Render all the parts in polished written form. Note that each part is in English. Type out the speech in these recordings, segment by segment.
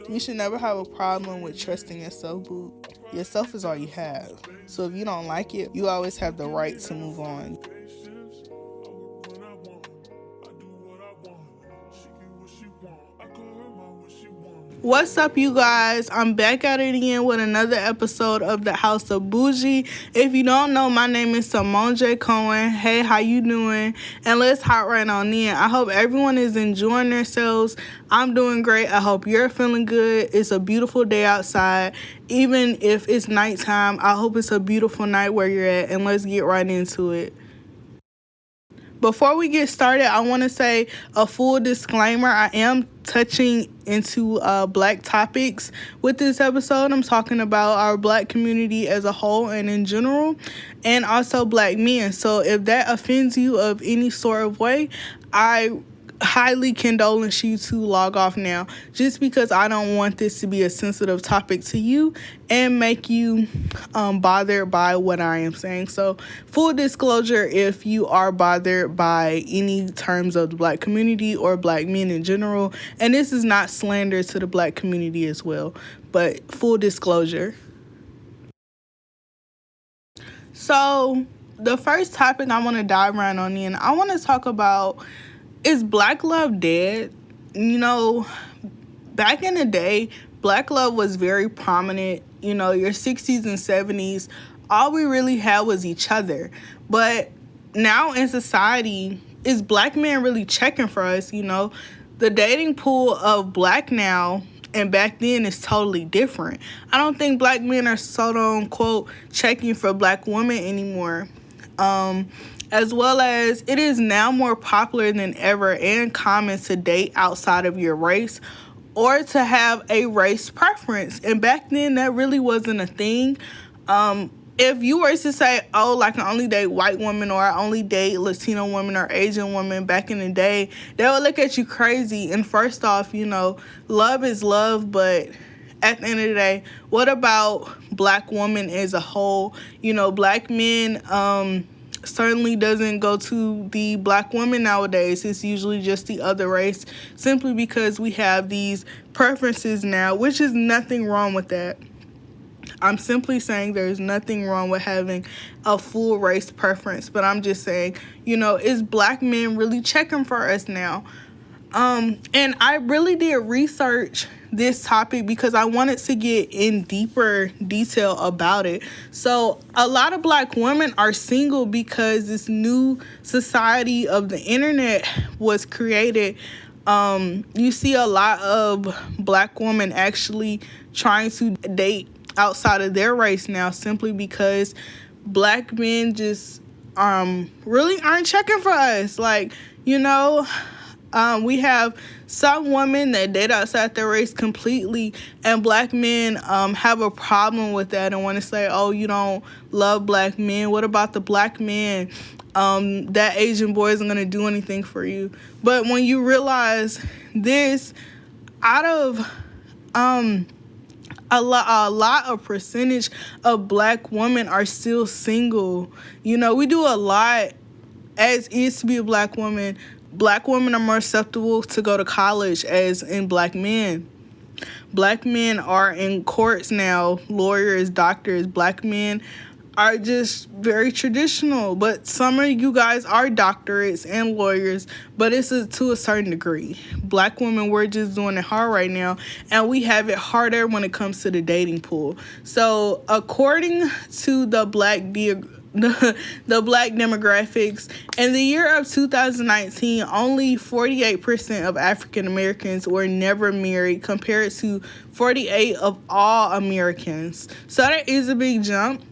You should never have a problem with trusting yourself, boo. Yourself is all you have. So if you don't like it, you always have the right to move on. What's up, you guys? I'm back at it again with another episode of the House of Bougie. If you don't know, my name is Symone J. Cohen. Hey, how you doing? And let's hop right on in. I hope everyone is enjoying themselves. I'm doing great. I hope you're feeling good. It's a beautiful day outside. Even if it's nighttime, I hope it's a beautiful night where you're at. And let's get right into it. Before we get started, I want to say a full disclaimer. I am touching into black topics with this episode. I'm talking about our black community as a whole and in general, and also black men. So if that offends you of any sort of way, I highly condolence you to log off now, just because I don't want this to be a sensitive topic to you and make you bothered by what I am saying. So full disclosure, if you are bothered by any terms of the black community or black men in general, and this is not slander to the black community as well, but full disclosure. So the first topic I want to dive right on in, I want to talk about, is black love dead? You know, back in the day, black love was very prominent. You know, your 60s and 70s, all we really had was each other. But now in society, is black men really checking for us? You know, the dating pool of black now and back then is totally different. I don't think black men are quote checking for black women anymore. As well as it is now more popular than ever and common to date outside of your race or to have a race preference. And back then, that really wasn't a thing. If you were to say, oh, like I only date white women or I only date Latino women or Asian women back in the day, they would look at you crazy. And first off, you know, love is love, but at the end of the day, what about black women as a whole? You know, black men, certainly doesn't go to the black women nowadays. It's usually just the other race, simply because we have these preferences now, which is nothing wrong with that. I'm simply saying there's nothing wrong with having a full race preference, but I'm just saying, you know, is black men really checking for us now? And I really did research this topic because I wanted to get in deeper detail about it. So a lot of black women are single because this new society of the internet was created. You see a lot of black women actually trying to date outside of their race now, simply because black men just really aren't checking for us. Like, you know, we have some women that date outside their race completely, and black men have a problem with that and want to say, oh, you don't love black men. What about the black man? That Asian boy isn't going to do anything for you. But when you realize this, out of a lot of percentage of black women are still single. You know, we do a lot as is to be a black woman. Black women are more susceptible to go to college as in black men. Black men are in courts now, lawyers, doctors. Black men are just very traditional. But some of you guys are doctorates and lawyers, but it's to a certain degree. Black women, we're just doing it hard right now, and we have it harder when it comes to the dating pool. So according to the black demographics, in the year of 2019, only 48% of African Americans were never married, compared to 48% of all Americans. So that is a big jump.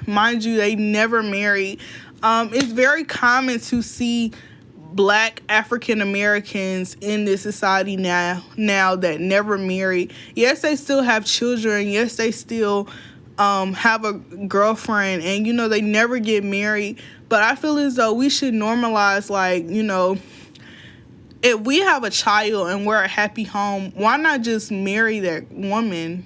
Mind you, they never married. It's very common to see black African Americans in this society now that never married. Yes, they still have children. Yes, they still have a girlfriend, and you know, they never get married. But I feel as though we should normalize, like, you know, if we have a child and we're a happy home, why not just marry that woman?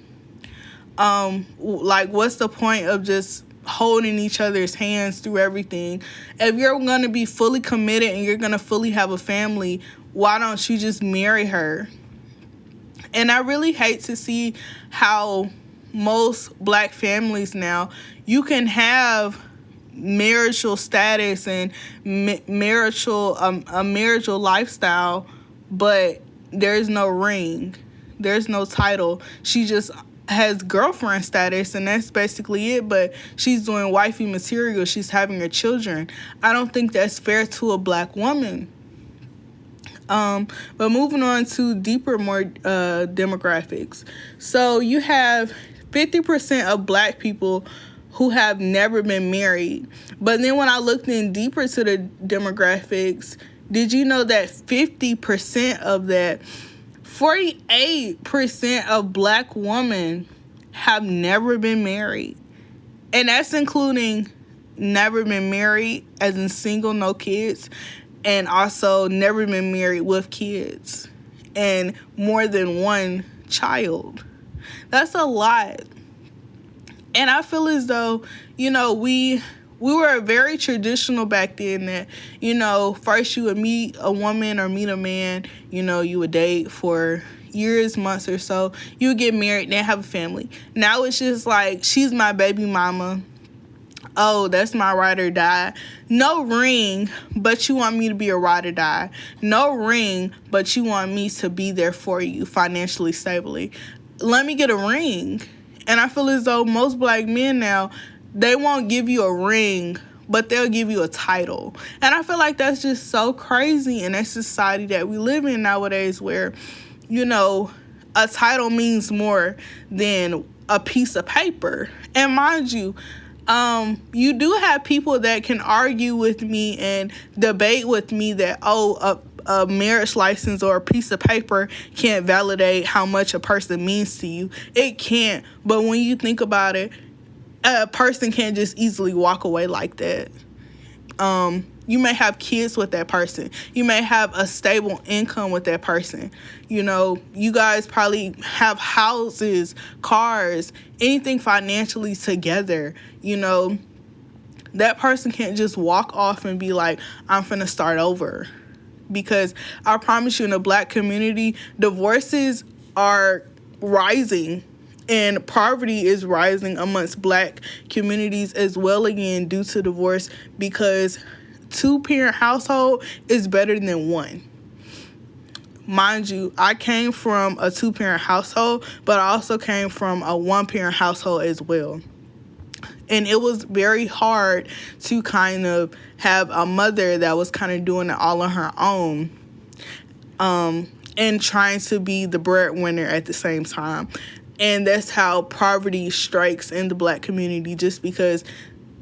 Like, what's the point of just holding each other's hands through everything? If you're going to be fully committed and you're going to fully have a family, why don't you just marry her? And I really hate to see how most black families now, you can have marital status and marital a marital lifestyle, but there's no ring, there's no title. She just has girlfriend status, and that's basically it. But she's doing wifey material. She's having her children. I don't think that's fair to a black woman. But moving on to deeper, more demographics. So you have 50% of black people who have never been married. But then when I looked in deeper to the demographics, did you know that 50% of that, 48% of black women have never been married? And that's including never been married, as in single, no kids, and also never been married with kids and more than one child. That's a lot. And I feel as though, we were very traditional back then that, first you would meet a woman or meet a man, you would date for years, months or so. You would get married, then have a family. Now it's just like, she's my baby mama. Oh, that's my ride or die. No ring, but you want me to be a ride or die. No ring, but you want me to be there for you financially, stably. Let me get a ring. And I feel as though most black men now, they won't give you a ring, but they'll give you a title. And I feel like that's just so crazy in that society that we live in nowadays where, a title means more than a piece of paper. And mind you, you do have people that can argue with me and debate with me that, a marriage license or a piece of paper can't validate how much a person means to you. It can't. But when you think about it, a person can't just easily walk away like that. You may have kids with that person. You may have a stable income with that person. You guys probably have houses, cars, anything financially together. That person can't just walk off and be like, I'm finna start over. Because I promise you, in the black community, divorces are rising. And poverty is rising amongst black communities as well, again, due to divorce, because 2-parent household is better than one. Mind you, I came from a 2-parent household, but I also came from a 1-parent household as well. And it was very hard to kind of have a mother that was kind of doing it all on her own, and trying to be the breadwinner at the same time. And that's how poverty strikes in the black community, just because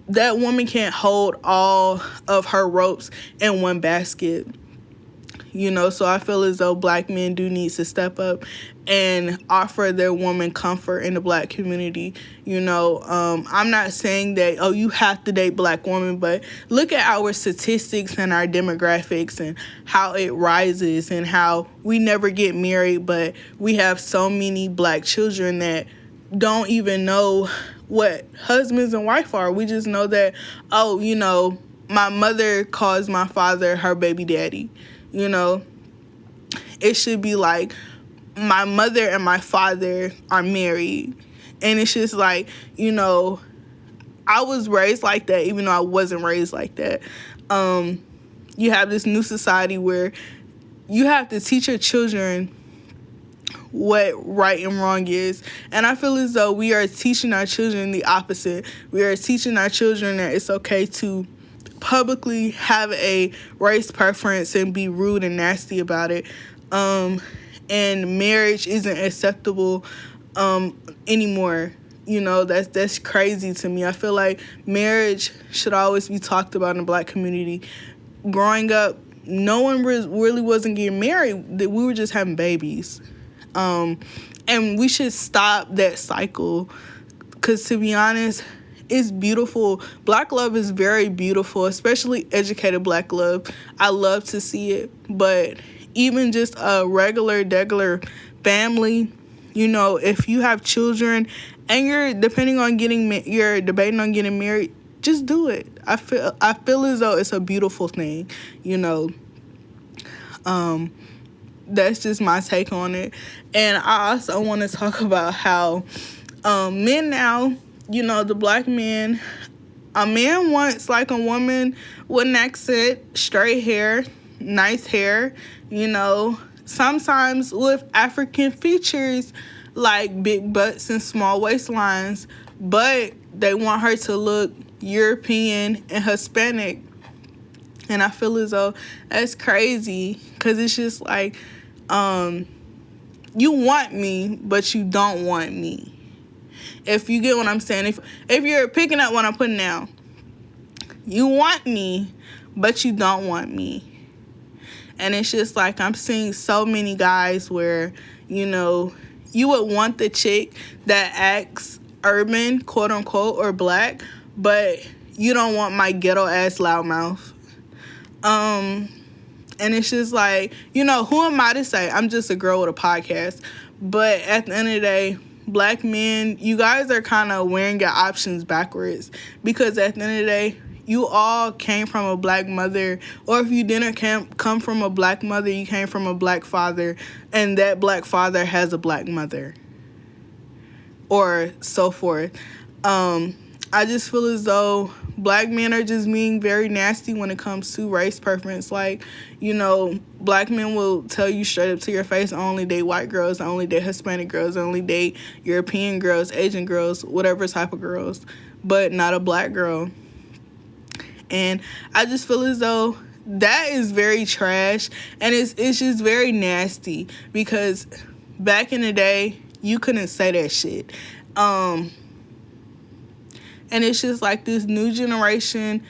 that woman can't hold all of her ropes in one basket. So I feel as though black men do need to step up and offer their woman comfort in the black community. I'm not saying that, you have to date black women, but look at our statistics and our demographics and how it rises and how we never get married, but we have so many black children that don't even know what husbands and wife are. We just know that, my mother calls my father her baby daddy. It should be like, my mother and my father are married. And it's just like, I was raised like that, even though I wasn't raised like that. You have this new society where you have to teach your children what right and wrong is. And I feel as though we are teaching our children the opposite. We are teaching our children that it's okay to publicly have a race preference and be rude and nasty about it. And marriage isn't acceptable anymore. That's crazy to me. I feel like marriage should always be talked about in the black community. Growing up, no one really wasn't getting married. We were just having babies. And we should stop that cycle, because to be honest, it's beautiful. Black love is very beautiful, especially educated black love. I love to see it. But even just a regular family, if you have children and you're debating on getting married, just do it. I feel as though it's a beautiful thing. that's just my take on it. And I also want to talk about how men now, you know, the black men, a man wants like a woman with an accent, straight hair, nice hair, you know, sometimes with African features like big butts and small waistlines, but they want her to look European and Hispanic. And I feel as though that's crazy, because it's just like, you want me, but you don't want me. If you get what I'm saying. If you're picking up what I'm putting down. You want me, but you don't want me. And it's just like, I'm seeing so many guys where, you know, you would want the chick that acts urban, quote unquote, or black, but you don't want my ghetto ass loudmouth. And it's just like, you know, who am I to say? I'm just a girl with a podcast. But at the end of the day, black men, you guys are kind of wearing your options backwards, because at the end of the day, you all came from a black mother, or if you didn't come from a black mother, you came from a black father, and that black father has a black mother, or so forth. I just feel as though black men are just being very nasty when it comes to race preference. Like, you know, black men will tell you straight up to your face, I only date white girls, I only date Hispanic girls, I only date European girls, Asian girls, whatever type of girls, but not a black girl. And I just feel as though that is very trash, and it's just very nasty, because back in the day, you couldn't say that shit. And it's just like this new generation,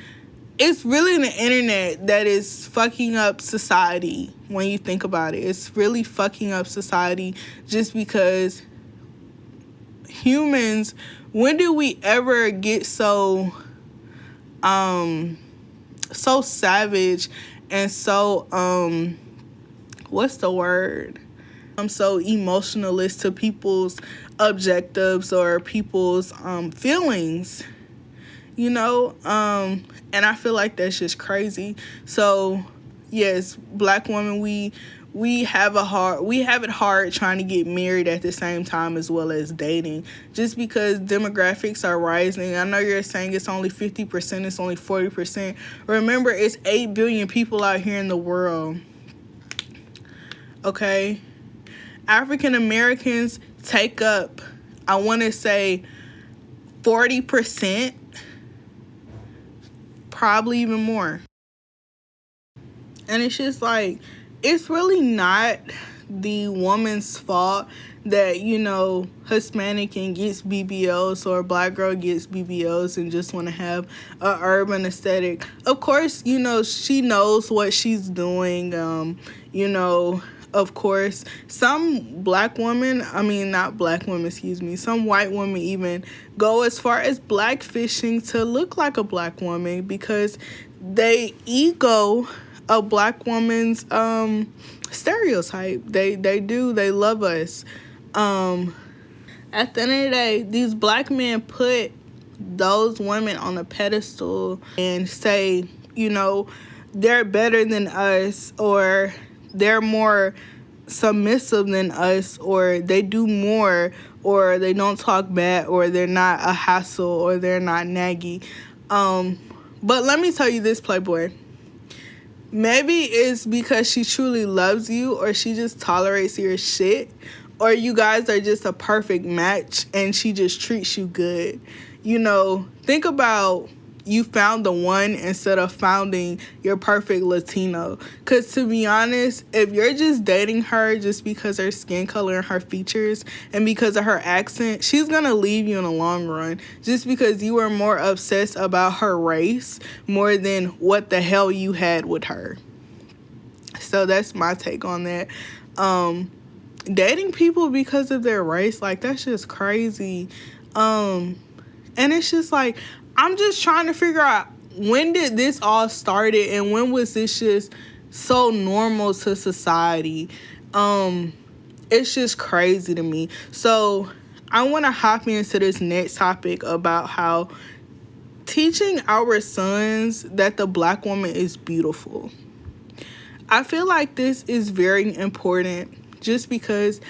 it's really the internet that is fucking up society when you think about it. It's really fucking up society, just because humans, when did we ever get so savage and so what's the word? I'm so emotionalist to people's objectives or people's feelings, you know, and I feel like that's just crazy. So yes, black women, we have it hard trying to get married at the same time as well as dating, just because demographics are rising. I know you're saying it's only 50%, it's only 40%. Remember, it's 8 billion people out here in the world. Okay? African Americans take up, I want to say, 40%, probably even more. And it's just like, it's really not the woman's fault that, you know, Hispanic and gets BBLs, or a black girl gets BBLs and just want to have a urban aesthetic. Of course, you know, she knows what she's doing. You know, of course, some black women, some white women even go as far as blackfishing to look like a black woman, because they ego a black woman's stereotype. They love us. At the end of the day, these black men put those women on a pedestal and say, you know, they're better than us, or they're more submissive than us, or they do more, or they don't talk bad, or they're not a hassle, or they're not naggy. But let me tell you this, Playboy. Maybe it's because she truly loves you, or she just tolerates your shit, or you guys are just a perfect match and she just treats you good. You know, think about, you found the one instead of finding your perfect Latino. Because to be honest, if you're just dating her just because her skin color and her features and because of her accent, she's going to leave you in the long run, just because you were more obsessed about her race more than what the hell you had with her. So that's my take on that. Dating people because of their race, like, that's just crazy. And it's just like, I'm just trying to figure out, when did this all started, and when was this just so normal to society? It's just crazy to me. So I want to hop into this next topic about how teaching our sons that the black woman is beautiful. I feel like this is very important just because